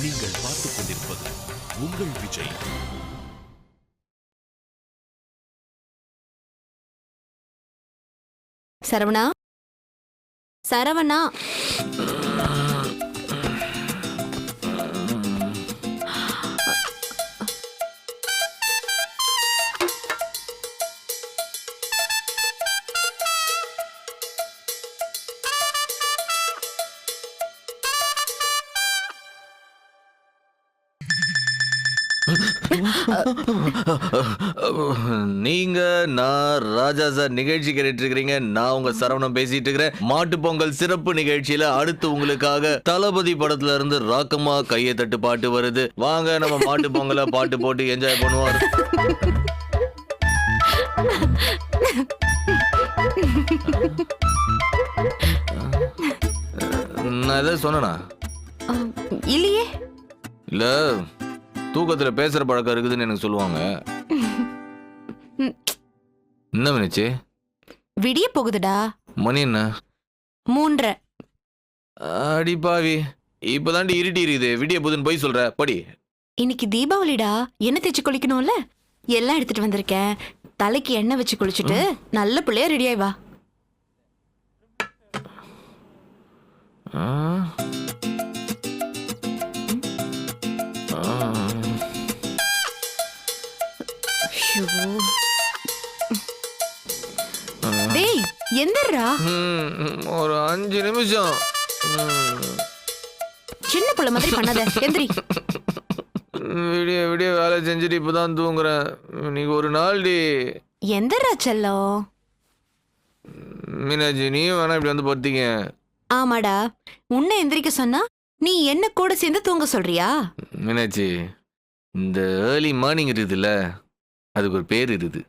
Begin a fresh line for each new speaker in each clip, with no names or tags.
நீங்கள் பார்த்துக் கொண்டிருப்பது உங்கள் விஜய்.
சரவணா, சரவணா,
நீங்க நான் ராஜா சார் நிகழ்ச்சி கேட்டுட்டு இருக்கிறீங்க. நான் உங்க சரவணன் பேசிட்டு இருக்கிறேன். மாட்டு பொங்கல் சிறப்பு நிகழ்ச்சியில அடுத்து உங்களுக்காக தளபதி படத்துல இருந்து ராக்கமா கையை தட்டு பாட்டு வருது. வாங்க நம்ம மாட்டு பொங்கல பாட்டு போட்டு என்ஜாய் பண்ணுவோம். நான் எதாவது சொன்னா
இல்லையே.
இல்ல தூக்கத்துல பேசுற பழக்கம் இருக்குதுன்னு எனக்கு சொல்லுவாங்க. என்ன நினைச்சு?
விடிய போகுதுடா.
மணி என்ன?
3:30.
அடிப்பாவி, இப்பதாண்டி இருட்டி இருக்குது. விடிய போதுன்னு போய் சொல்ற. படி.
இன்னைக்கு தீபாவளிடா. எண்ணெய் தேய்ச்சி குளிக்கணும்ல, எல்லாம் எடுத்துட்டு வந்திருக்கேன். தலைக்கு எண்ணெய் வச்சு குளிச்சுட்டு நல்ல பிள்ளையா ரெடி ஆயி வா. டேய் எந்திரா.
ஒரு 5 நிமிஷம்.
சின்ன பிள்ளை மாதிரி பண்ணாத, எந்திரி.
விடிய விடிய வேலை செஞ்சுட்டு இப்பதான் தூங்குறேன். இன்னைக்கு ஒரு நாள் டி.
எந்திரா செல்லம்.
மீனாட்சி, நீயும் வேணா இப்படி வந்து படுத்தீங்க.
ஆமாடா, உன்னை எந்திரிக்க சொன்னா நீ என்ன கூட சேர்ந்து தூங்க சொல்றியா?
மீனாட்சி, இந்த ஏர்லி மார்னிங் இருக்குதுல்ல, அதுக்கு ஒரு பேர் இருக்குது.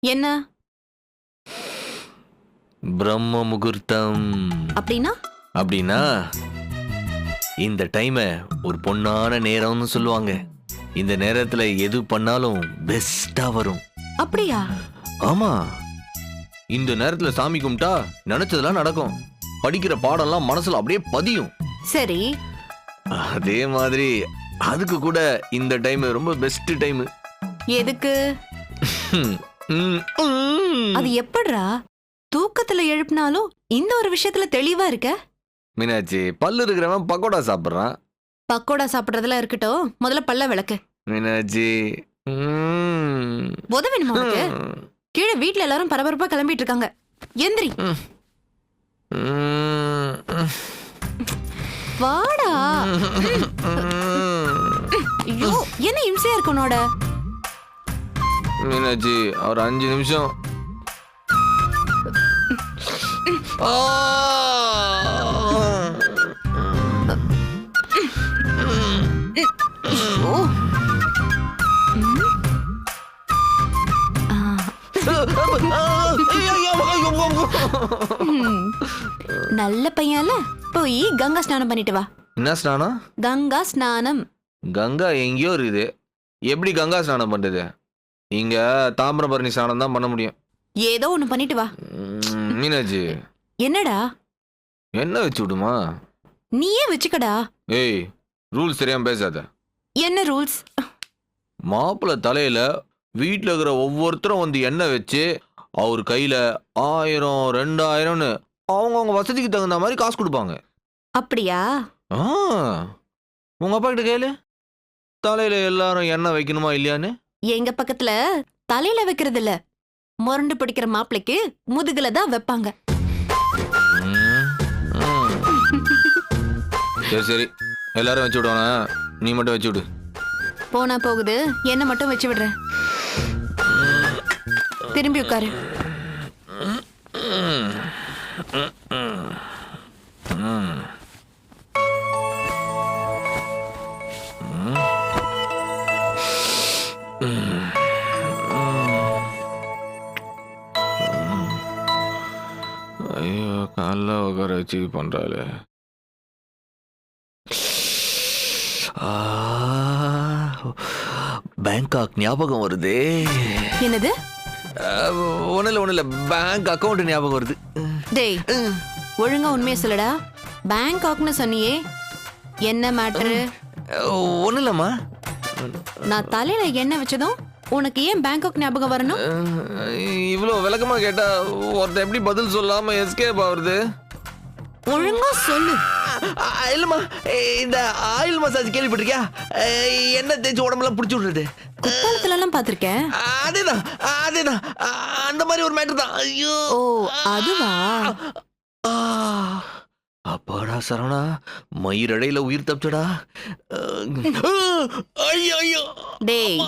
என்ன?
பிரம்ம முகூர்த்தம்.
அப்படின்னா?
அப்படின்னா இந்த டைமை ஒரு பொன்னான நேரம்னு சொல்லுவாங்க. இந்த நேரத்துல எது பண்ணாலும் பெஸ்டா வரும்.
அப்படியா?
ஆமா, இந்த நேரத்துல சாமி கும்பிட்டா நினைச்சதெல்லாம் நடக்கும். படிக்கிற பாடம்லாம் மனசுல அப்படியே பதியும்.
சரி,
அதே மாதிரி அதுக்கு கூட இந்த டைம் ரொம்ப பெஸ்ட் டைம்.
எதுக்கு? அது எப்படிரா தூக்கத்துல எழுப்பினாலும் இந்த ஒரு விஷயத்துல தெளிவா இருக்க?
மீனாட்சி, பல்லு இருக்கிறவன் பக்கோடா சாப்பிடுறான்.
பக்கோடா சாப்பிடுறதுல இருக்கட்டும், முதல்ல பல்ல விளக்கு.
மீனாட்சி,
உதவினுமா உனக்கு? கீழே வீட்டுல எல்லாரும் பரபரப்பா கிளம்பிட்டு இருக்காங்க. எந்திரி. வாடா. ஐயோ, என்ன இம்சையா இருக்கு உன்னோட?
மீனாட்சி, ஒரு 5 நிமிஷம்.
நல்ல பையன்ல, போய் கங்கா ஸ்நானம் பண்ணிட்டு வா.
என்ன ஸ்நானம்?
கங்கா ஸ்நானம்.
கங்கா எங்கேயோ இருக்குது. எப்படி கங்கா ஸ்நானம் பண்றது? இங்க தாமிரபரணி ஸ்நானம் தான் பண்ண முடியும்.
ஏதோ ஒண்ணு பண்ணிட்டு வா.
மீனாட்சி,
என்னடா?
என்ன வச்சு விடுமா?
நீயே வச்சுக்கடா.
ஏய், ரூல்ஸ் தெரியாம பேசாத.
என்ன ரூல்ஸ்?
மாப்பிள்ளை தலையில வீட்டில் இருக்கிற ஒவ்வொருத்தரும் வந்து எண்ணெய் வச்சு அவர் கையில 1000 2000ன்னு அவங்கவுங்க வசதிக்கு தகுந்த மாதிரி காசு கொடுப்பாங்க.
அப்படியா?
உங்க அப்பா கிட்ட கேளு, தலையில எல்லாரும் எண்ணெய் வைக்கணுமா இல்லையான்னு.
எங்க பக்கத்துல தலையில வைக்கிறது இல்ல, முரண்டு பிடிக்கிற மாப்பிளைக்கு முதுகுல தான் வைப்பாங்க.
சரி சரி, எல்லாரும் வச்சு விடுவானா? நீ மட்டும் வச்சு விடு.
போனா போகுது, என்ன மட்டும் வச்சு விடுறேன். திரும்பி உட்காரு.
ஐயோ, காலைல உட்கார வச்சு பண்றாளே. பேங்காக் ஞாபகம் வருது.
என்னது?
ஒண்ணுல பேங்க் அக்கவுண்ட் ஞாபகம் வருது.
டேய், ஒழுங்கா உண்மையை சொல்லடா. பேங்காக்னு சொன்னியே, என்ன மேட்டரு?
ஒன்றும் இல்லைம்மா.
நான் தலையில எண்ணெய் வச்சதும் உனக்கு ஏன் பேங்காக் ஞாபகம் வரணும்?
இவ்வளோ விளக்கமா கேட்டா ஒருத்தன் எப்படி பதில் சொல்லாம எஸ்கேப் ஆகுறது?
ஒழுங்கா சொல்லு.
இல்லம்மா, இந்த ஆயில் மசாஜ் கேள்விப்பட்டிருக்கியா? எண்ணெய் தேய்ச்சி உடம்புலாம் பிடிச்சி விடுறது.
குத்தாலத்துல எல்லாம் பாத்திருக்கேன்.
அதேதான் அதேதான், அந்த மாதிரி ஒரு மேட்டர் தான். ஐயோ,
ஓ அதுவா?
அப்பாடா சரவணா, மயிரடையில உயிர் தப்பிச்சடா. ஐயோ ஐயோ.
டேய்,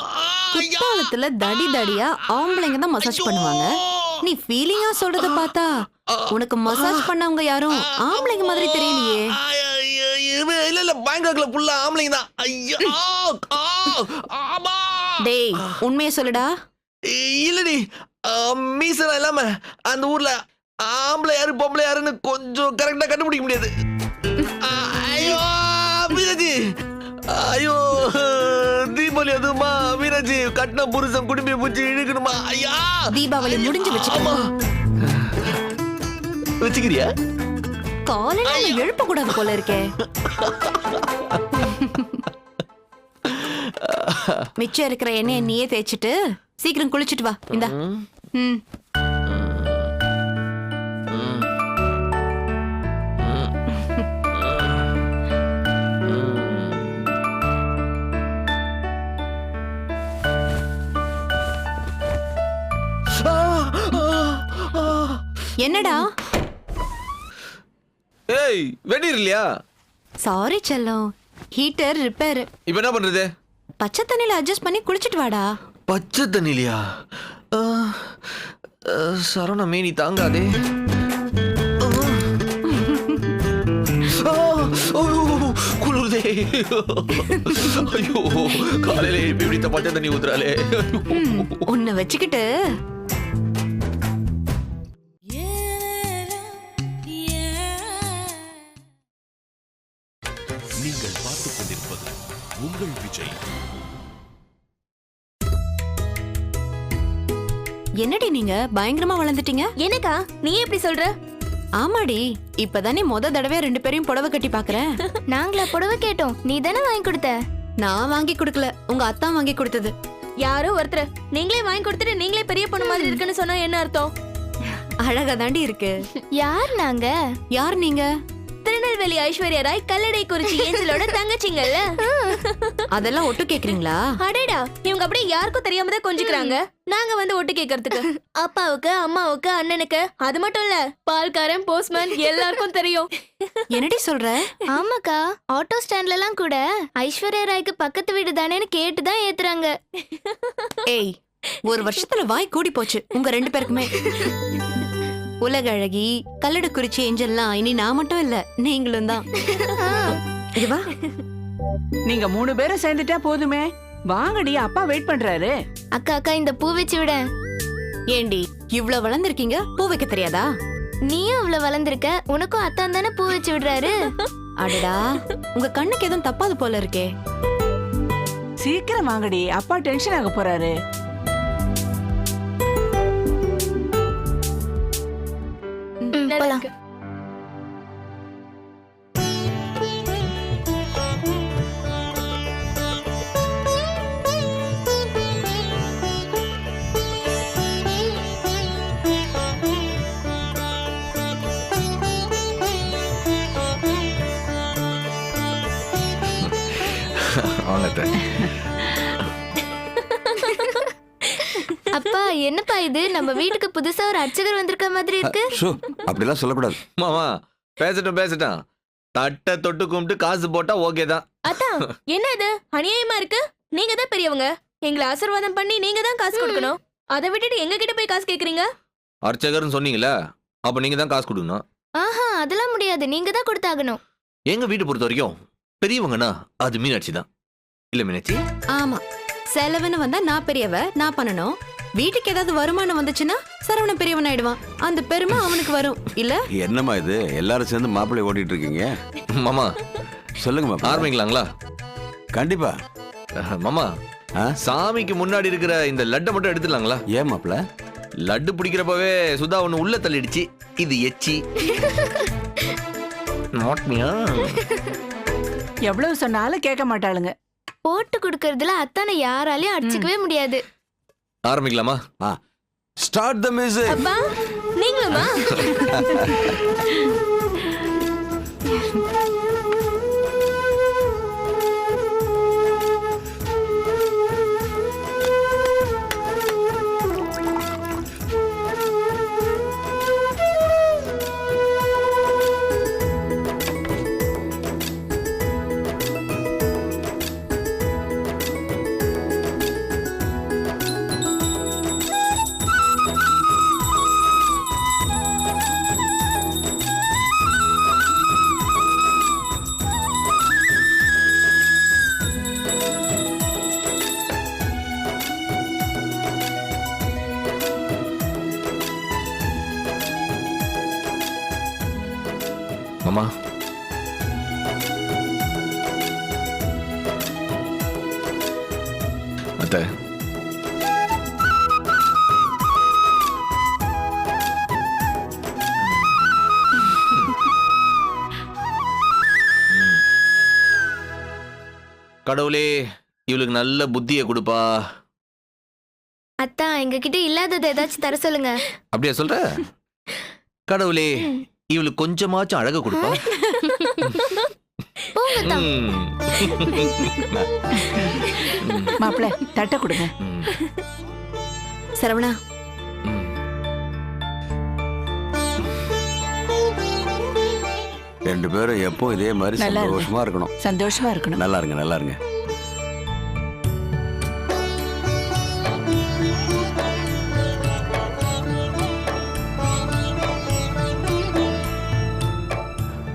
குத்தாலத்துல தடி தடியா ஆம்பளைங்க தான் மசாஜ் பண்ணுவாங்க. நீ ஃபீலிங்கா சொல்றத பார்த்தா உனக்கு மசாஜ் பண்ணவங்க யாரும் ஆம்பளைங்க மாதிரி தெரியலையே.
இல்ல இல்ல, பேங்காக்ல ஃபுல்லா ஆம்பளைங்க தான். ஐயோ ஆமா.
டேய் உண்மையை சொல்லுடா.
இல்லடி, மீசலாம் இல்லாம அந்த ஊர்ல ஆம்பளை யாரு பொம்பளை யாருன்னு கொஞ்சம் கரெக்டா கண்டுபிடிக்க முடியாது. ஐயோ மீனாஜி, ஐயோ தீபாவளி அதுமா மீனாஜி, கட்டின புருஷன் குடும்பிய பூச்சி இழுக்கணுமா? ஐயா,
தீபாவளி முடிஞ்சு வச்சுக்கோமா?
வச்சுக்கிறியா?
காலையில எழுப்ப கூடாது போல இருக்கே. மிச்சம் இருக்கிற எண்ணெயை நீயே தேய்ச்சிட்டு சீக்கிரம் குளிச்சிட்டு வா. இந்தா. ம். என்னடா?
ஏய், வெந்நீர் இல்லையா?
சாரி செல்லம், ஹீட்டர் ரிப்பேர்.
இப்ப என்ன பண்றது?
பச்சை தண்ணில அட்ஜஸ்ட் பண்ணி குளிச்சிட்டு வாடா.
பச்சை தண்ணிலையா? சரவண மேனி தாங்காதே. குளிருதே. ஐயோ, காலையில எழுப்பி இப்படி பச்சை தண்ணி ஊத்துறாளே.
உன்னை வச்சுக்கிட்டு
நீங்கள் பார்த்துக் கொண்டிருப்பது உங்கள் விஜய்.
என்னடி நீங்க பயங்கரமா வளர்ந்துட்டீங்க?
எனக்கா? நீ எப்படி சொல்ற?
ஆமாடி, இப்பதானே தடவை 2 பேரையும் புடவை கட்டி பாக்குறேன்.
நாங்களா புடவை கேட்டோம், நீ தானே வாங்கி கொடுத்த.
நான் வாங்கி கொடுக்கல, உங்க அத்தா வாங்கி கொடுத்தது.
யாரோ ஒருத்தர் நீங்களே வாங்கி கொடுத்துட்டு நீங்களே பெரிய பொண்ணு மாதிரி இருக்குன்னு சொன்னா என்ன அர்த்தம்?
அழகா தாண்டி இருக்கு.
யார் நாங்க?
யார் நீங்க?
திருநெல்வேலி ஐஸ்வர்யா ராய் கல்லடை குறிச்சி ஏஞ்சலோட தங்கச்சிங்கல்ல.
அதெல்லாம் ஒட்டு கேக்குறீங்களா?
அடேடா, இவங்க அப்படியே யாருக்கும் தெரியாம தான் கொஞ்சிக்கிறாங்க. நாங்க வந்து ஒட்டு கேட்கறதுக்கு அப்பாவுக்கு அம்மாவுக்கு அண்ணனுக்கு, அது மட்டும் இல்ல பால்காரன் போஸ்ட்மேன் எல்லாருக்கும் தெரியும்.
என்னடி சொல்ற?
ஆமாக்கா, ஆட்டோ ஸ்டாண்ட்ல எல்லாம் கூட ஐஸ்வர்யா ராய்க்கு பக்கத்து வீடு தானேன்னு கேட்டுதான் ஏத்துறாங்க.
ஏய், ஒரு வருஷத்துல வாய் கூடி போச்சு உங்க 2 பேருக்குமே. உலக அழகி, கல்லட குறிச்சி ஏஞ்சல்லாம் இனி நான் மட்டும் இல்ல, நீங்களும் தான். இதுவா?
நீங்க 3 பேரும் சேர்ந்துட்டா போதுமே. வாங்கடி, அப்பா வெயிட் பண்றாரு.
அக்கா அக்கா, இந்த பூ வச்சு விட.
ஏண்டி இவ்ளோ வளர்ந்திருக்கீங்க, பூ வைக்க தெரியாதா?
நீயும் அவ்வளவு வளர்ந்திருக்க, உனக்கும் அத்தான் தானே பூ வச்சு விடுறாரு.
அடடா, உங்க கண்ணுக்கு எதுவும் தப்பாது போல இருக்கே.
சீக்கிரம் வாங்கடி, அப்பா டென்ஷன் ஆக போறாரு.
போலாம். அப்பா, என்னப்பா இது? நம்ம வீட்டுக்கு புதுசா ஒரு அர்ச்சகர் வந்திருக்க மாதிரி இருக்கு.
அப்படிலாம் சொல்லக்கூடாது
மாமா. பேசட்டும். தட்டை தொட்டு கும்பிட்டு காசு போட்டா ஓகே தான்.
அதான் என்ன இது அநியாயமா இருக்கு? நீங்க தான் பெரியவங்க, எங்களை ஆசீர்வாதம் பண்ணி நீங்க தான் காசு கொடுக்கணும். அதை விட்டுட்டு எங்க கிட்ட போய் காசு கேக்குறீங்க?
அர்ச்சகர்னு சொன்னீங்களா, அப்ப நீங்க தான் காசு கொடுக்கணும்.
ஆஹா, அதெல்லாம் முடியாது, நீங்க தான் கொடுத்தாகணும்.
எங்க வீட்டை பொறுத்த வரைக்கும் பெரியவங்கன்னா அது மீனாட்சி தான். இல்ல மீனாட்சி?
ஆமா, செலவுன்னு வந்தா நான் பெரியவ, நான் பண்ணணும். வீட்டுக்கு ஏதாவது வருமானம் வந்துச்சுன்னா சரவணன் பெரியவன் ஆயிடுவான். அந்த பெருமை அவனுக்கு வரும் இல்ல?
என்னம்மா இது, எல்லாரும் சேர்ந்து மாப்பிள்ளை ஓட்டிட்டு இருக்கீங்க?
மாமா
சொல்லுங்க மாப்பிள்ளை.
ஆரம்பிக்கலாங்களா?
கண்டிப்பா.
மாமா, சாமிக்கு முன்னாடி இருக்கிற இந்த லட்டை மட்டும் எடுத்துடலாங்களா?
ஏன் மாப்பிள்ளை?
லட்டு பிடிக்கிறப்பவே சுதா ஒண்ணு உள்ள தள்ளிடுச்சு. இது எச்சி.
எவ்வளவு சொன்னாலும் கேட்க மாட்டாளுங்க.
போட்டு கொடுக்கறதுல அத்தானை யாராலையும் அடிச்சுக்கவே முடியாது.
ஆரம்பிக்கலாமா?
Start the music.
அப்பா நீங்களுமா?
மாமா, அத்தை, கடவுளே இவளுக்கு நல்ல புத்தியை கொடுப்பா.
அத்தா எங்ககிட்ட இல்லாதது ஏதாச்சும் தர சொல்லுங்க.
அப்படியா சொல்ற? கடவுளே இவளுக்கு கொஞ்சமாச்சும் அழகு கொடுப்பா.
போங்க அத்தா.
மாப்பிள்ள தட்டை கொடுங்க.
சரவணா,
ரெண்டு பேரும் எப்போ இதே மாதிரி
நல்லா இருக்கு.
சந்தோஷமா இருக்கணும்.
சந்தோஷமா இருக்கணும்.
நல்லா இருங்க, நல்லா இருங்க.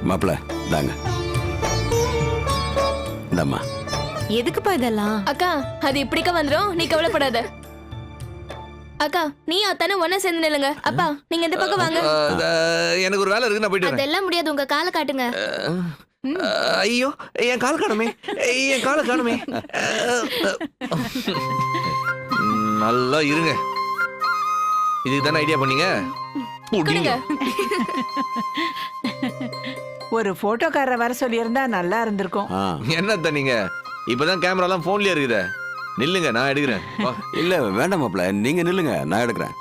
மாப்பிள்ள தாங்க. இந்தம்மா.
எதுக்குப்பா இதெல்லாம்?
அக்கா அது இப்படிக்கா வந்துரும், நீ கவலைப்படாத. அக்கா நீ அத்தானே ஒண்ணா சேர்ந்து நில்லுங்க. அப்பா நீங்க இந்த பக்கம் வாங்க.
எனக்கு ஒரு வேலை இருக்கு, நான் போயிட்டு வரேன்.
அதெல்லாம் முடியாது, உங்க காலை காட்டுங்க.
ஐயோ என் கால் காணுமே, என் காலை காணுமே. நல்லா இருங்க. இதுக்கு தானே ஐடியா பண்ணீங்க?
கொடுங்க.
ஒரு போட்டோக்காரரை வர சொல்லியிருந்தா நல்லா இருந்திருக்கும்.
ஆ.
என்னத்த நீங்க இப்பதான் கேமராலாம் போன்லயே இருக்குதே. நில்லுங்க, நான் எடுக்கிறேன். வா.
இல்ல வேண்டாம் மாப்பிள்ள, நீங்க நில்லுங்க, நான் எடுக்கிறேன்.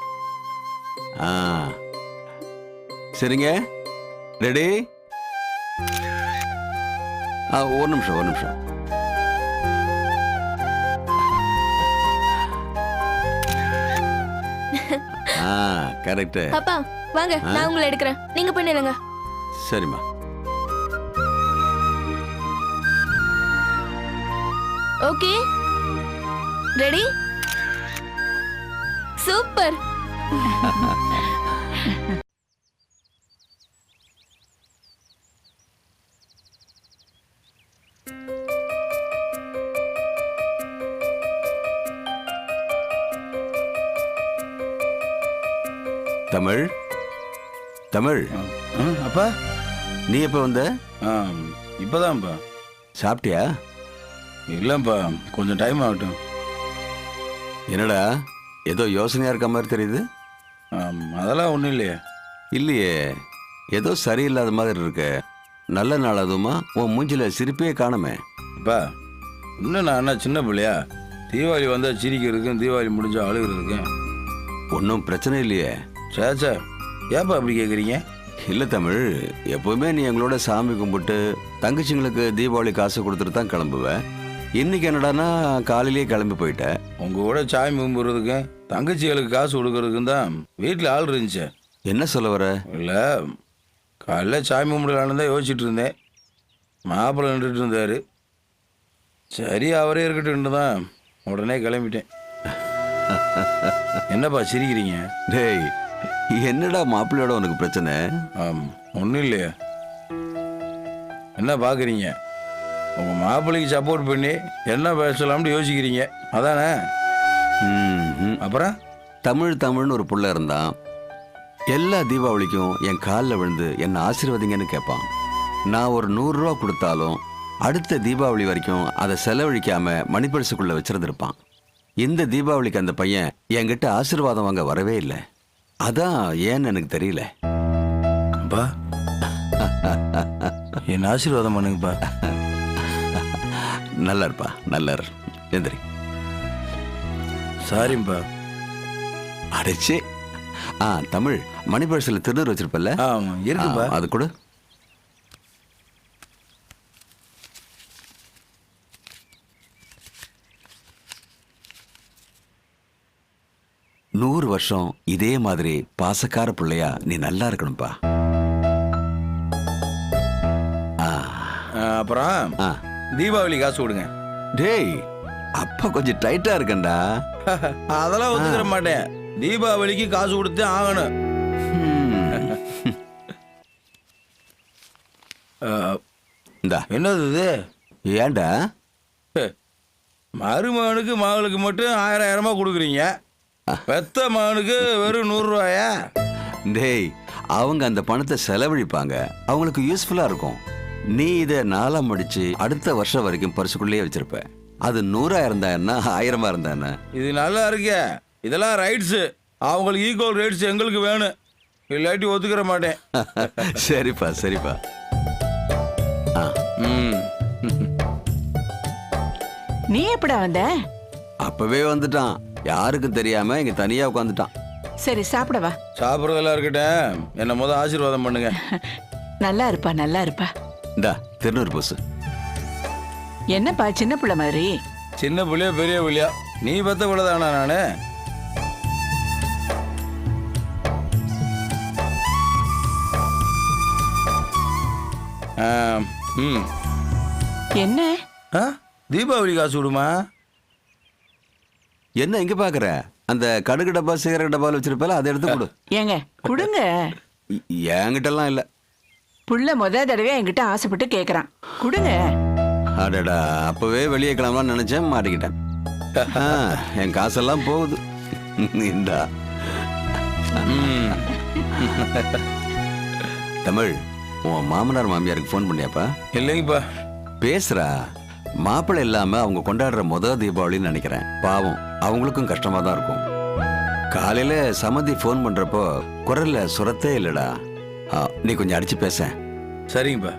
ஆ சரிங்க, ரெடி? ஒரு நிமிஷம், ஒரு நிமிஷம். கரெக்ட்.
அப்பா வாங்க, நான் உங்களை எடுக்கிறேன், நீங்க போய் நில்லுங்க.
சரிம்மா.
Okay ready? Super.
Tamil, Tamil.
அப்பா
நீ எப்ப வந்த?
இப்போதான்ப்பா.
சாப்பிட்டியா?
இல்லைப்பா, கொஞ்சம் டைம் ஆகட்டும்.
என்னடா ஏதோ யோசனையா இருக்க மாதிரி தெரியுது.
அதெல்லாம் ஒன்றும் இல்லையே.
இல்லையே, ஏதோ சரியில்லாத மாதிரி இருக்கு. நல்ல நாள் அதுமா உன் மூஞ்சில சிரிப்பே காணுமே.
அப்பா இன்னும் நான் என்ன சின்ன பிள்ளையா? தீபாவளி வந்தால் சிரிக்கிறதுக்கும் தீபாவளி முடிஞ்சா அழுகிறதுக்கும்
ஒன்றும் பிரச்சனை இல்லையே.
சேச்சா, ஏப்பா அப்படி கேட்குறீங்க?
இல்லை தமிழ், எப்போவுமே நீ எங்களோட சாமி கும்பிட்டு தங்கச்சிங்களுக்கு தீபாவளி காசு கொடுத்துட்டு தான் கிளம்புவேன். இன்னைக்கு என்னடானா காலையிலேயே கிளம்பி போயிட்டேன்.
உங்கள் கூட சாமி கும்பிட்றதுக்கும் தங்கச்சிகளுக்கு காசு கொடுக்கறதுக்கும் தான் வீட்டில் ஆள் இருந்துச்சு.
என்ன சொல்ல வர?
இல்லை, காலைல சாமி கும்பிடலான்னு தான் யோசிச்சுட்டு இருந்தேன். மாப்பிள்ளை நின்றுட்டு இருந்தார். சரி அவரே இருக்கட்டும்னு தான் உடனே கிளம்பிட்டேன். என்னப்பா சிரிக்கிறீங்க?
டேய், என்னடா மாப்பிள்ளையோட உனக்கு பிரச்சனை?
ஒன்றும் இல்லையா. என்ன பார்க்குறீங்க? உங்கள் மாப்பிள்ளைக்கு சப்போர்ட் பண்ணி என்ன பேசலாம்னு யோசிக்கிறீங்க, அதானே? அப்புறம்
தமிழ் தமிழ்னு ஒரு புள்ள இருந்தான். எல்லா தீபாவளிக்கும் என் காலில் விழுந்து என்னை ஆசீர்வதிங்கன்னு கேட்பான். நான் ஒரு 100 ரூபா கொடுத்தாலும் அடுத்த தீபாவளி வரைக்கும் அதை செலவழிக்காம மணிப்பரிசுக்குள்ள வச்சிருந்திருப்பான். இந்த தீபாவளிக்கு அந்த பையன் என்கிட்ட ஆசீர்வாதம் வாங்க வரவே இல்லை. அதான் ஏன்னு எனக்கு தெரியல.
அப்பா என்ன ஆசீர்வாதம் பண்ணுங்கப்பா.
நல்லா இருப்பா, நல்லா இரு. எந்திரி.
சாரிப்பா.
அடைச்சே. தமிழ், மணிப்பரிசில் திருநூறு வச்சிருப்பல்ல?
ஆமா இருக்குப்பா.
அது கூட. நூறு வருஷம் இதே மாதிரி பாசக்கார பிள்ளையா நீ நல்லா இருக்கணும்பா.
அப்புறம்
ஆ.
தீபாவளி காசு கொடுங்க.
டேய், அப்பா கொஞ்சம் டைட்டா இருக்கண்டா.
அதெல்லாம் ஒத்துக்கிற மாட்டேன். தீபாவளிக்கு காசு கொடுத்தே ஆகணும்.
இந்தா.
என்னது இது?
ஏண்டா?
மருமகனுக்கு மகளுக்கு மட்டும் 1000 கொடுக்குறீங்க, பெத்த மகனுக்கு வெறும் 100 ரூபாயா?
டேய், அவங்க அந்த பணத்தை செலவழிப்பாங்க, அவங்களுக்கு யூஸ்ஃபுல்லா இருக்கும். நீ இதை 4 மடிச்சு அடுத்த வருஷம் வரைக்கும் பரிசுக்குள்ளேயே வச்சிருப்ப. அது 100 இருந்தா என்ன, 1000 இருந்தா என்ன? இது
நல்லா இருக்கே. இதெல்லாம் ரைட்ஸ். அவங்களுக்கு ஈக்குவல் ரைட்ஸ் எங்களுக்கு வேணும். இல்லாட்டி ஒத்துக்கிற மாட்டேன்.
சரிப்பா, சரிப்பா.
நீ எப்படா வந்த?
அப்பவே வந்துட்டான், யாருக்கும் தெரியாம இங்க தனியா உட்காந்துட்டான்.
சரி, சாப்பிடவா.
சாப்பிட்றதெல்லாம் இருக்கட்டும், என்ன முதல் ஆசீர்வாதம் பண்ணுங்க.
நல்லா இருப்பா, நல்லா இருப்பா.
இந்தா திருநூறு பூசு.
என்னப்பா சின்ன பிள்ளை மாதிரி?
சின்ன பிள்ளையா பெரிய பிள்ளையா? நீ பெத்த பிள்ளைதானா நானு?
என்ன?
தீபாவளி காசு விடுமா?
என்ன இங்க பாக்குற? அந்த கடுகு டப்பா சிகரெட் டப்பால வச்சிருப்பல, அதை எடுத்து கொடு.
ஏங்க கொடுங்க.
என்கிட்டலாம் இல்ல.
புள்ள தடவையா என்கிட்ட ஆசைப்பட்டு கேக்குறான், கொடுங்க.
அடடா, அப்பவே வெளியே கிளம்பலாம்னு நினைச்சேன், மாட்டிக்கிட்டேன். என் காசெல்லாம் போகுது. இந்தா. தமிழ், உன் மாமனார் மாமியாருக்கு ஃபோன் பண்ணியாப்பா?
இல்லைங்கப்பா.
பேசுறா. மாப்பிள்ளை இல்லாம அவங்க கொண்டாடுற தீபாவளின்னு நினைக்கிறேன். பாவம், அவங்களுக்கும் கஷ்டமா தான் இருக்கும். காலையில சமந்தி ஃபோன் பண்றப்போ குரல்ல சுரத்தே இல்லடா. நீ கொஞ்சம் அடிச்சு பேச.
சரிங்கப்பா.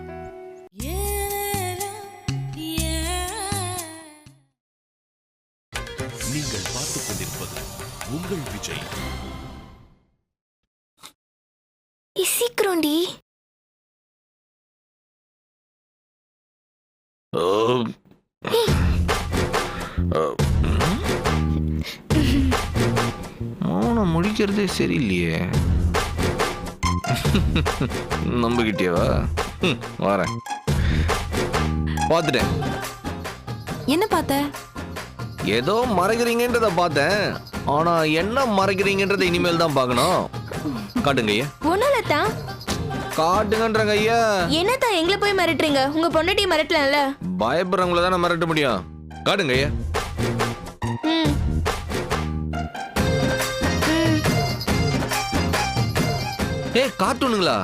நீங்கள் பார்த்துக் கொண்டிருப்பது உங்கள் விஜய்.
சீக்கிரம்டி.
மௌனம் முடிக்கிறதே சரியில்லையே. நம்பிக்கிட்டியவா? வரேன். பார்த்துட்டேன்.
என்ன பார்த்த?
ஏதோ மறைக்கிறீங்கன்றத பார்த்தேன். ஆனா என்ன மறைக்கிறீங்கன்றத இனிமேல் தான் பார்க்கணும். காட்டுங்க ஐயா.
ஒன்னாலதான்
காட்டுங்கன்றங்க ஐயா.
என்னதான் எங்களை போய் மிரட்டுறீங்க? உங்க பொண்டாட்டி மிரட்டலாம்ல.
பயப்படுறவங்கள தானே மிரட்ட முடியும். காட்டுங்க ஐயா. கார்ட்டூனுங்களா?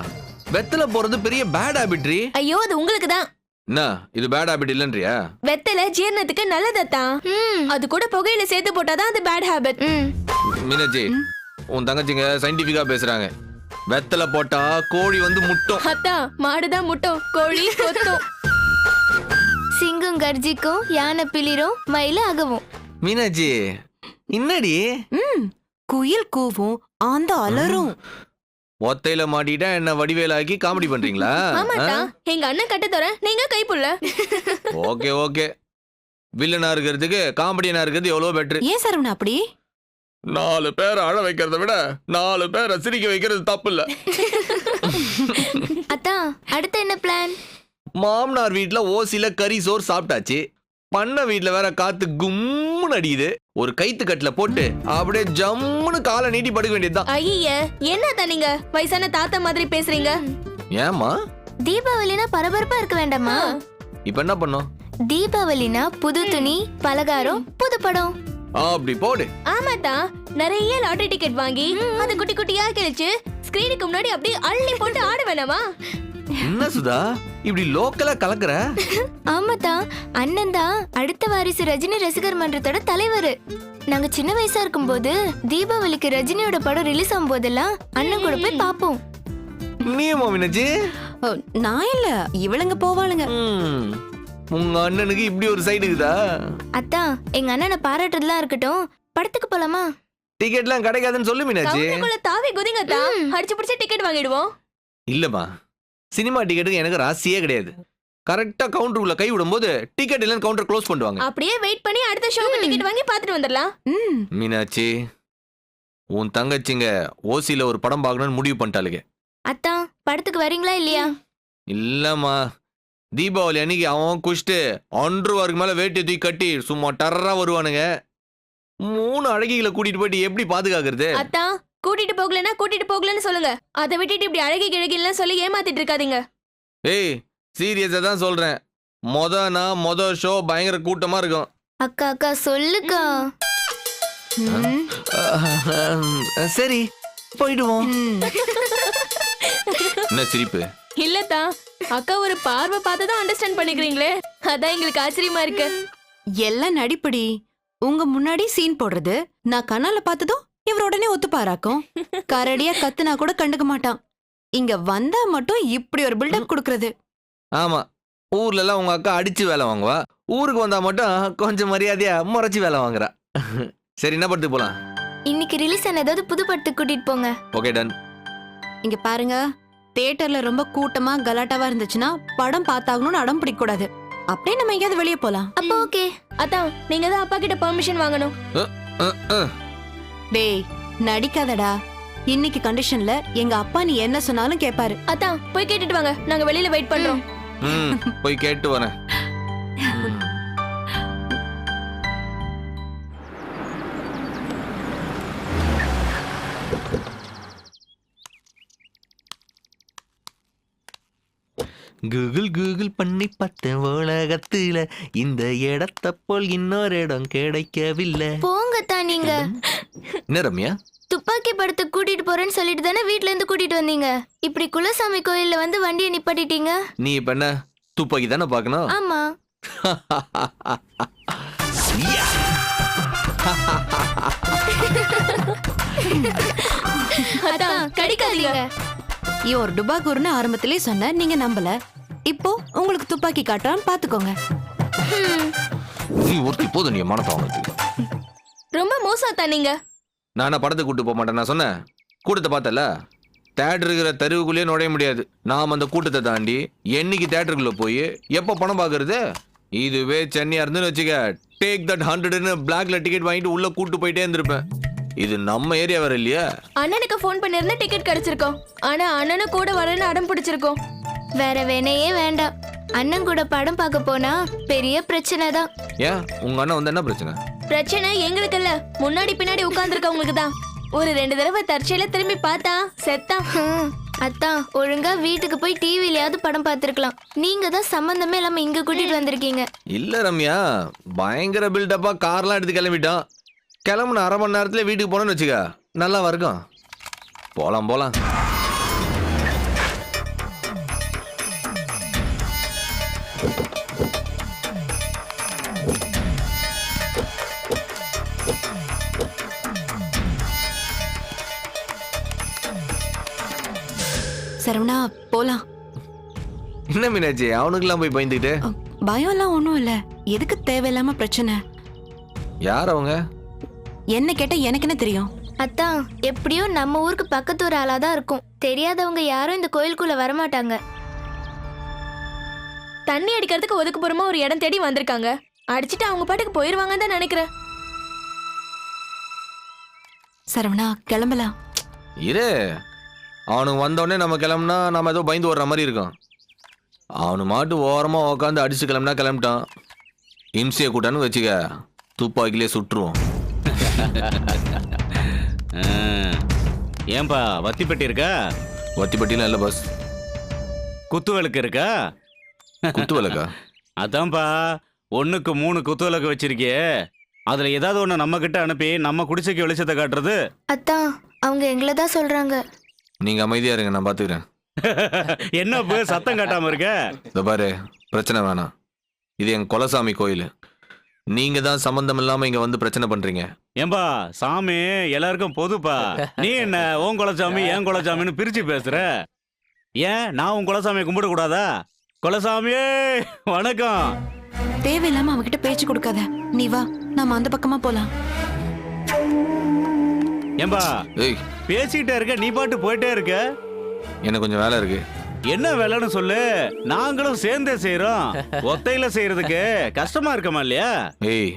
வெத்தல போறது பெரிய பேட் ஹாபிட்ரி.
ஐயோ, அது உங்களுக்கு தான்.
என்ன இது பேட் ஹாபிட் இல்லன்றியா?
வெத்தல ஜீரணத்துக்கு நல்லதத்தான். அது கூட புகையில சேர்த்து போட்டாதான் அது பேட் ஹாபிட்.
மீனாட்சி, உன் தங்கச்சிங்க சயின்டிபிக்கா பேசுறாங்க. வெத்தல போட்டா கோழி வந்து முட்டும்.
அத்தா, மாடுதான் முட்டும், கோழி கொத்தும். சிங்கம் கர்ஜிக்கும், யானை பிளிரும், மயில அகவும்.
மீனாட்சி, என்னடி?
குயில் கூவும், ஆந்த அலரும்.
ஒத்தையில மாட்டிட்டா என்ன வடிவேலாக்கி காமெடி பண்றீங்களா?
ஆமாட்டா, எங்க அண்ணன் கட்ட தர, நீங்க கைப்புள்ள.
Okay okay. வில்லனா இருக்கிறதுக்கு காமெடியனா இருக்கிறது எவ்வளவு பெட்டர்.
ஏன் சரவணா அப்படி?
4 பேரை அழ வைக்கிறத விட 4 பேரை சிரிக்க வைக்கிறது தப்பு இல்ல.
அத்தா, அடுத்து என்ன பிளான்?
மாமனார் வீட்டுல ஓசில கறி சோறு சாப்பிட்டாச்சு. பண்ண வீட்டுல வேற காத்து கும்முன்னு அடிக்குது. ஒரு கைத்து கட்டுல போட்டு அப்படியே ஜம்முன்னு காலை நீட்டி படுக்க வேண்டியதுதான்.
ஐய, என்னத்தா நீங்க வயசான தாத்தா மாதிரி பேசுறீங்க?
ஏமா?
தீபாவளினா பரபரப்பா இருக்க வேண்டாமா?
இப்ப என்ன பண்ணோம்?
தீபாவளினா புது துணி, பலகாரம், புது படம்.
அப்படி போடு.
ஆமாட்டா, நிறைய லாட்டரி டிக்கெட் வாங்கி அது குட்டி குட்டியா கிழிச்சு ஸ்கிரீனுக்கு முன்னாடி அப்படியே அள்ளி போட்டு ஆட வேணாமா?
என்ன சுதா இப்படி லோக்கலா கலக்குற?
ஆமாட்டா, அண்ணன் தான் அடுத்த வாரிசு ரஜினி ரசிகர் மன்றத்தோட தலைவர். நாங்க சின்ன வயசா இருக்கும்போது தீபாவளிக்கு ரஜினியோட படம் ரிலீஸ் ஆகும் போதெல்லாம் அண்ணன் கூட போய் பாப்போம்.
நீ மீனாட்சி?
நான் இல்ல, இவளுங்க போவாளுங்க.
உங்க அண்ணனுக்கு இப்படி ஒரு சைடு இருக்குதா?
அத்தா எங்க அண்ணனை பாராட்டுறதுலாம் இருக்கட்டும், படத்துக்கு போலாமா?
டிக்கெட்லாம் கிடைக்காதுன்னு சொல்லு மீனாட்சி.
கவுண்டருக்குள்ள தாவி குதிங்க அத்தா. அடிச்சு பிடிச்சு டிக்கெட் வாங்கிடுவோம்.
இல்லம்மா, சினிமா டிக்கெட்டுக்கு எனக்கு ராசியே கிடையாது. கரெக்டா கவுண்டருக்குள்ள கை விடும்போது டிக்கெட் இல்லைன்னு கவுண்டர் க்ளோஸ் பண்ணுவாங்க.
அப்படியே வெயிட் பண்ணி அடுத்த ஷோக்கு டிக்கெட் வாங்கி பாத்துட்டு வந்துடலாம்.
மீனாட்சி, உன் தங்கச்சிங்க ஓசியில ஒரு படம் பார்க்கணும்னு முடிவு பண்ணிட்டாளுங்க.
அத்தா படத்துக்கு வரீங்களா இல்லையா?
இல்லம்மா, தீபாவளி அன்னைக்கு அவன் குஷ்டு 1 ரூபாய்க்கு மேல வேட்டி தூக்கி கட்டி சும்மா டர்ரா வருவானுங்க. 3 அழகிகளை கூட்டிட்டு போயிட்டு எப்படி பாதுகாக்கிறது?
அத்தா கூட்டிட்டு போகலன்னு சொல்லுங்க. அதை விட்டுட்டு இப்படி அழகி கிழகிலாம் சொல்லி ஏமாத்திட்டு இருக்காதீங்க.
ஏய், சீரியஸா தான் சொல்றேன். மொத ஷோ பயங்கர கூட்டமா இருக்கும்.
அக்கா அக்கா சொல்லுக்கா.
சரி, போயிடுவோம். என்ன சிரிப்பு?
இல்லத்தா, அக்கா ஒரு பார்வை பார்த்ததும் அண்டர்ஸ்டாண்ட் பண்ணிக்கிறீங்களே, அதான் எங்களுக்கு ஆச்சரியமா இருக்கு.
எல்லாம் நடிப்படி. உங்க முன்னாடி சீன் போடுறது, நான் கண்ணால பார்த்ததும் இவர் உடனே ஒத்துப்பாராக்கும். கரடியா கத்துனா கூட கண்டுக்க மாட்டான். இங்க வந்தா மட்டும் இப்படி ஒரு பில்டப் கொடுக்கறது.
ஆமா, ஊர்ல எல்லாம் உங்க அக்கா அடிச்சு வேலை வாங்குவா. ஊருக்கு வந்தா மட்டும் கொஞ்சம் மரியாதையா முறைச்சு வேலை வாங்குறா. சரி, என்ன படத்துக்கு போலாம்?
இன்னைக்கு ரிலீஸ் ஆன ஏதாவது புது படத்துக்கு கூட்டிட்டு போங்க.
Okay, done.
இங்க பாருங்க, தியேட்டர்ல ரொம்ப கூட்டமா கலாட்டாவா இருந்துச்சுன்னா படம் பார்த்தாகணும்னு அடம் பிடிக்க கூடாது. அப்படியே நம்ம எங்கேயாவது வெளியே போலாம்.
அப்போ ஓகே.
அத்தா நீங்க தான் அப்பா கிட்ட பெர்மிஷன் வாங்கணும்.
டேய், நடிக்காதடா. இன்னைக்கு கண்டிஷன்ல எங்க அப்பா நீ என்ன சொன்னாலும் கேட்பாரு.
அத்தா போய் கேட்டுட்டு வாங்க, நாங்க வெளியில வெயிட் பண்றோம்.
போய் கேட்டு வரேன். கூகுள் பண்ணி பார்த்தேன் உலகத்துல, இந்த இடத்த போல் இன்னொரு இடம் கிடைக்கவில்லை.
போங்கத்தா நீங்க.
என்ன ரம்யா?
துப்பாக்கி படத்துக்கு கூட்டிட்டு போறேன்னு சொல்லிட்டு தானே வீட்ல இருந்து கூட்டிட்டு வந்தீங்க. இப்படி குலசாமி கோயில்ல வந்து வண்டியை நிப்பாட்டிட்டீங்க.
நீ இப்ப என்ன துப்பாக்கி தானே பார்க்கணும்?
ஆமா.
அத்தா கடிக்காதீங்க.
இவன் ஒரு டுபாகூர்னு ஆரம்பத்திலே சொன்ன, நீங்க நம்பல. இப்போ உங்களுக்கு துப்பாக்கி காட்டுறான்னு பாத்துக்கோங்க.
நீ ஒருத்தி போதும், நீ மனத்தை அவனுக்கு.
ரொம்ப மோசம் அத்தா நீங்க.
நானா படத்துக்கு கூட்டு போக மாட்டேன் நான் சொன்னேன். கூட்டத்தை பார்த்தல, தேட்டர் இருக்கிற தெருவுக்குள்ளேயே நுழைய முடியாது. நாம் அந்த கூட்டத்தை தாண்டி என்னைக்கு தேட்டருக்குள்ள போய் எப்போ படம் பார்க்கறது? இதுவே சென்னையா இருந்துன்னு வச்சுக்க, டேக் தட் 100ன்னு பிளாக்ல டிக்கெட் வாங்கிட்டு உள்ள கூட்டு போயிட்டே இருந்திருப்பேன். இது நம்ம ஏரியா வேற இல்லையா?
அண்ணனுக்கு ஃபோன் பண்ணிருந்தா டிக்கெட் கிடைச்சிருக்கோம். ஆனா அண்ணனும் கூட வரேன்னு அடம் பிடிச்சிருக்கோம்.
வேற வேணையே வேண்டாம். அண்ணன் கூட படம் பார்க்க போனா பெரிய பிரச்சனை தான்.
ஏன் உங்க அண்ணன் வந்து என்ன பிரச்சனை?
பிரச்சனை எங்களுக்கு இல்ல, முன்னாடி பின்னாடி உட்கார்ந்துருக்கவங்களுக்கு தான். ஒரு 2 தடவை தற்செயலா திரும்பி பார்த்தா செத்தா.
அத்தான் ஒழுங்கா வீட்டுக்கு போய் டிவிலயாவது படம் பார்த்திருக்கலாம். நீங்க தான் சம்பந்தமே இல்லாம இங்க கூட்டிட்டு வந்திருக்கீங்க.
இல்ல ரம்யா, பயங்கர பில்டப்பா கார்லாம் எடுத்து கிளம்பிட்டோம். கிளம்புன 1/2 மணி நேரத்துல வீட்டுக்கு போனோம்னு வச்சுக்க, நல்லா இருக்கும். போலாம் போலாம்.
சரவணா, போலாம்.
என்ன மீனாட்சி, அவனுக்கெல்லாம் போய் பயந்துக்கிட்டு?
பயம் எல்லாம் ஒண்ணும் இல்ல. எதுக்கு தேவையில்லாம பிரச்சனை?
யார் அவங்க?
என்ன கேட்டா எனக்கு என்ன தெரியும்?
அத்தான் எப்படியோ நம்ம ஊருக்கு பக்கத்து ஒரு ஆளாதான் இருக்கும். தெரியாதவங்க யாரும் இந்த கோயிலுக்குள்ள வரமாட்டாங்க.
தண்ணி அடிக்கிறதுக்கு ஒதுக்குப்புறமா ஒரு இடம் தேடி வந்திருக்காங்க. அடிச்சுட்டு அவங்க பாட்டுக்கு போயிருவாங்கன்னு தான் நினைக்கிறேன்.
சரவணா, கிளம்பலாம்.
இரு, அவனுக்கு வந்தோடனே நம்ம கிளம்புனா நம்ம ஏதோ பயந்து ஓடுற மாதிரி இருக்கும். அவனு மாட்டு ஓரமா உக்காந்து அடிச்சு கிளம்புனா கிளம்பிட்டான். இம்சியை கூட்டான்னு வச்சுக்க, துப்பாக்கிலே சுட்டுருவோம்.
ஏன்பா வத்திப்பட்டி இருக்கா?
வத்திப்பட்டிலாம் இல்லை பஸ்.
குத்து விளக்கு இருக்கா?
குத்து விளக்கா?
அதான்ப்பா, 1க்கு 3 குத்து விளக்கு வச்சிருக்கியே, அதுல ஏதாவது ஒண்ணு நம்ம கிட்ட அனுப்பி நம்ம குடிசைக்கு வெளிச்சத்தை காட்டுறது.
அத்தான் அவங்க எங்களை தான் சொல்றாங்க.
நீங்க அமைதியா இருங்க, நான் பாத்துக்கிறேன்.
என்ன சத்தம் காட்டாம இருக்க?
இந்த பாரு, பிரச்சனை வேணாம். இது எங்க குலசாமி கோயில். நீங்க தான் சம்பந்தம் இல்லாம இங்க வந்து பிரச்சனை பண்றீங்க.
ஏன்பா, சாமி எல்லாருக்கும் பொதுப்பா. நீ என்ன உன் குலசாமி என் குலசாமின்னு பிரிச்சு பேசுற? ஏன் நான் உன் குலசாமியை கும்பிட கூடாதா? குலசாமியே வணக்கம்.
தேவையில்லாம அவகிட்ட பேச்சு கொடுக்காத. நீ வா, நாம அந்த பக்கமா போலாம்.
ஏம்பா
ஏய்
பேசிக்கிட்டே இருக்க, நீ பாட்டு போயிட்டே இருக்க.
எனக்கு கொஞ்சம் வேலை இருக்கு.
என்ன வேலைன்னு சொல்லு, நாங்களும் சேர்ந்தே செய்யறோம். ஒத்தையில செய்யறதுக்கு கஷ்டமா இருக்கமா இல்லையா?
ஏய்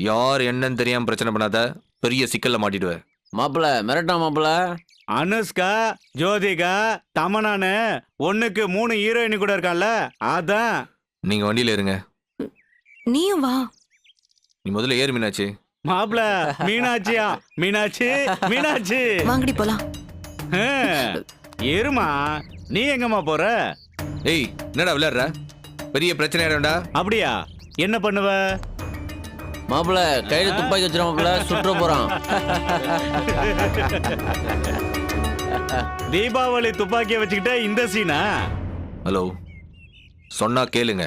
யார் என்னன்னு தெரியாம பிரச்சனை பண்ணாத, பெரிய சிக்கல்ல மாட்டிடுவேன்.
மாப்பிள மிரட்டா மாப்பிள.
அனுஷ்கா, ஜோதிகா, தமனானு 1க்கு 3 ஹீரோயினி கூட இருக்கான்ல, அதான்.
நீங்க வண்டியில இருங்க.
நீயும் வா.
நீ முதல்ல ஏறு மீனாட்சி.
மாப்பிள மீனாட்சியா? மீனாட்சி மீனாட்சி
வாங்கடி போலாம்.
ஆ, ஏறுமா. நீ எங்கம்மா போற?
ஏய் என்னடா விளையாடுற? பெரிய பிரச்சனை ஆயிடும்டா.
அப்படியா? என்ன பண்ணுவ?
மாப்பிள கையில துப்பாக்கி வச்சிரு மாப்பிள, சுற்ற போறான்.
தீபாவளி துப்பாக்கிய வச்சுக்கிட்ட இந்த சீனா?
ஹலோ, சொன்னா கேளுங்க.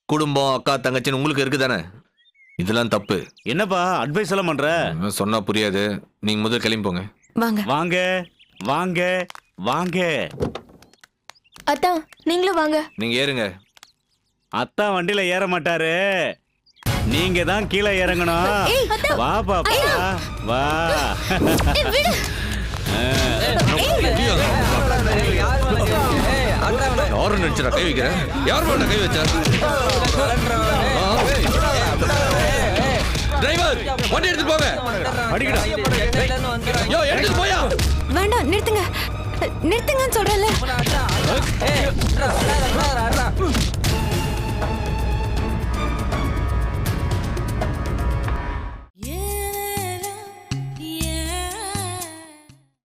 குடும்பம், அக்கா, தங்கச்சின்னு உங்களுக்கு இருக்குதானே? இதெல்லாம் தப்பு.
என்னப்பா அட்வைஸ் எல்லாம் பண்ற?
சொன்னா புரியாது. நீங்க முதல்ல கிளம்பி போங்க.
வாங்க.
வாங்க வாங்க வாங்க.
அத்தா நீங்களும் வாங்க.
நீங்க ஏறுங்க.
அத்தா வண்டியில ஏற மாட்டாரு, நீங்க தான் கீழே இறங்கணும். வா பாப்பா வா.
யாரு நினைச்சா கை வைக்கிறேன்? யார் மேல கை வச்சா? டிரைவர் வண்டி எடுத்து போங்க.
அடிக்கடா.
யோ எடுத்து போயா.
வேண்டாம், நிறுத்துங்க. நிறுத்துங்கன்னு சொல்றேன்ல.